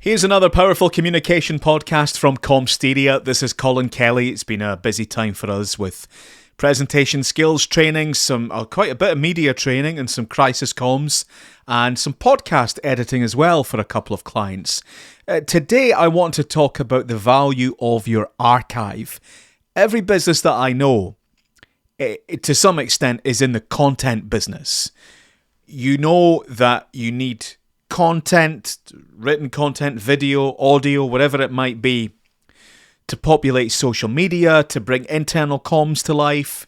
Here's another powerful communication podcast from Comsteria. This is Colin Kelly. It's been a busy time for us with presentation skills training, quite a bit of media training and some crisis comms and some podcast editing as well for a couple of clients. Today I want to talk about the value of your archive. Every business that I know, to some extent, is in the content business. You know that you need content, written content, video, audio, whatever it might be, to populate social media, to bring internal comms to life,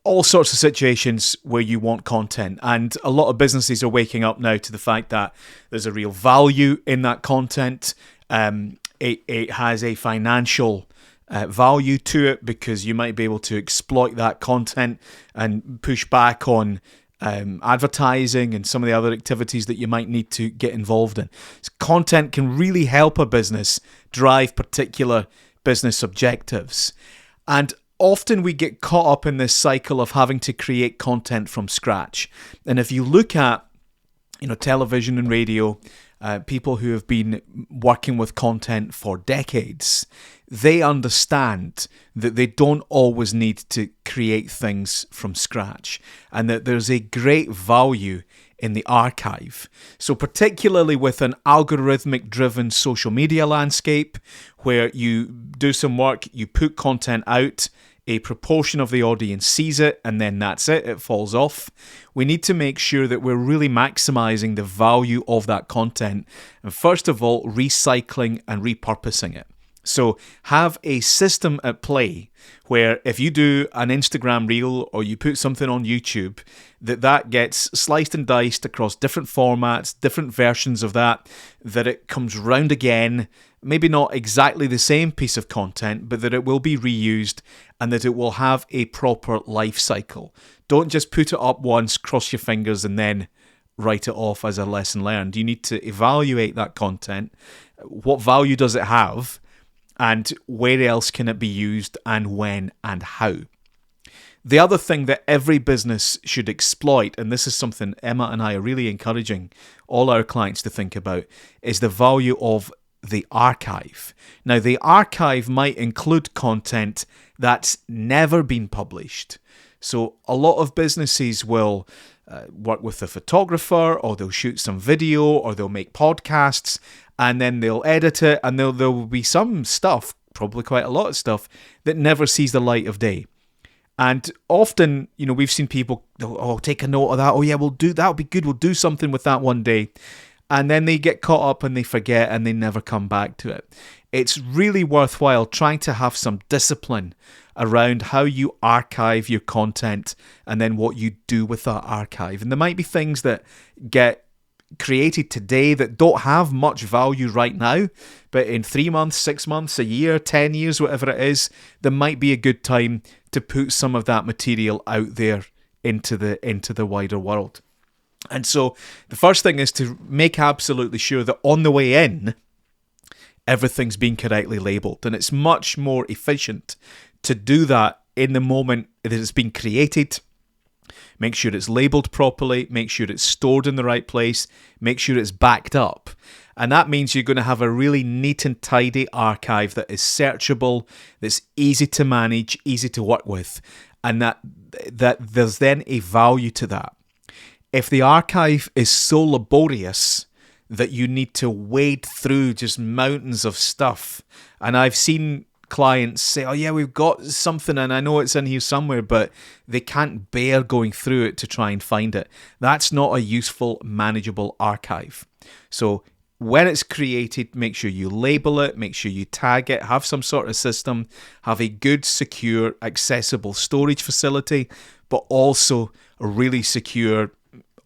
all sorts of situations where you want content. And a lot of businesses are waking up now to the fact that there's a real value in that content. It has a financial value to it because you might be able to exploit that content and push back on advertising and some of the other activities that you might need to get involved in. So content can really help a business drive particular business objectives. And often we get caught up in this cycle of having to create content from scratch. And if you look at, television and radio, people who have been working with content for decades, they understand that they don't always need to create things from scratch and that there's a great value in the archive. So particularly with an algorithmic driven social media landscape where you do some work, you put content out, a proportion of the audience sees it, and then that's it, it falls off. We need to make sure that we're really maximizing the value of that content. And first of all, recycling and repurposing it. So have a system at play where if you do an Instagram reel or you put something on YouTube, that gets sliced and diced across different formats, different versions of that it comes round again, maybe not exactly the same piece of content, but that it will be reused and that it will have a proper life cycle. Don't just put it up once, cross your fingers, and then write it off as a lesson learned. You need to evaluate that content. What value does it have? And where else can it be used, and when and how? The other thing that every business should exploit, and this is something Emma and I are really encouraging all our clients to think about, is the value of the archive. Now, the archive might include content that's never been published. So a lot of businesses will work with a photographer, or they'll shoot some video, or they'll make podcasts, and then they'll edit it, and there will be some stuff, probably quite a lot of stuff, that never sees the light of day. And often, we've seen people, take a note of that. Oh yeah, we'll do that. That'll be good. We'll do something with that one day. And then they get caught up and they forget and they never come back to it. It's really worthwhile trying to have some discipline around how you archive your content and then what you do with that archive. And there might be things that get created today that don't have much value right now, but in 3 months, 6 months, a year, 10 years, whatever it is, there might be a good time to put some of that material out there into the wider world. And so the first thing is to make absolutely sure that on the way in, everything's been correctly labelled. And it's much more efficient to do that in the moment that it's been created. Make sure it's labelled properly, make sure it's stored in the right place, make sure it's backed up. And that means you're going to have a really neat and tidy archive that is searchable, that's easy to manage, easy to work with, and that there's then a value to that. If the archive is so laborious that you need to wade through just mountains of stuff, and I've seen clients say, oh yeah, we've got something and I know it's in here somewhere, but they can't bear going through it to try and find it. That's not a useful, manageable archive. So when it's created, make sure you label it, make sure you tag it, have some sort of system, have a good, secure, accessible storage facility, but also a really secure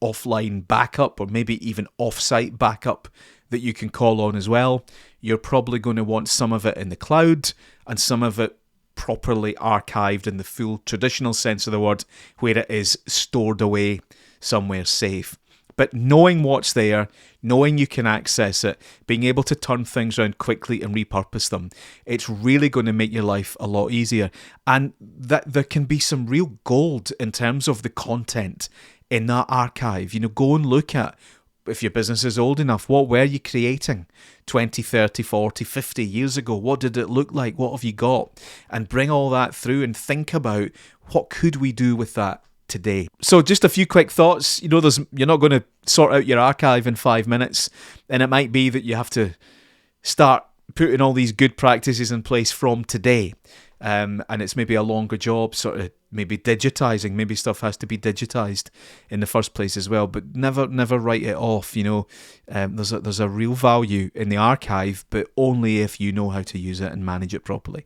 offline backup or maybe even off-site backup that you can call on as well. You're probably going to want some of it in the cloud and some of it properly archived in the full traditional sense of the word, where it is stored away somewhere safe. But knowing what's there, knowing you can access it, being able to turn things around quickly and repurpose them, it's really going to make your life a lot easier. And that there can be some real gold in terms of the content in that archive. Go and look at if your business is old enough, what were you creating 20, 30, 40, 50 years ago? What did it look like? What have you got? And bring all that through and think about what could we do with that today. So just a few quick thoughts. You're not going to sort out your archive in 5 minutes, and it might be that you have to start putting all these good practices in place from today. And it's maybe a longer job, sort of maybe digitizing. Maybe stuff has to be digitized in the first place as well. But never write it off. There's a real value in the archive, but only if you know how to use it and manage it properly.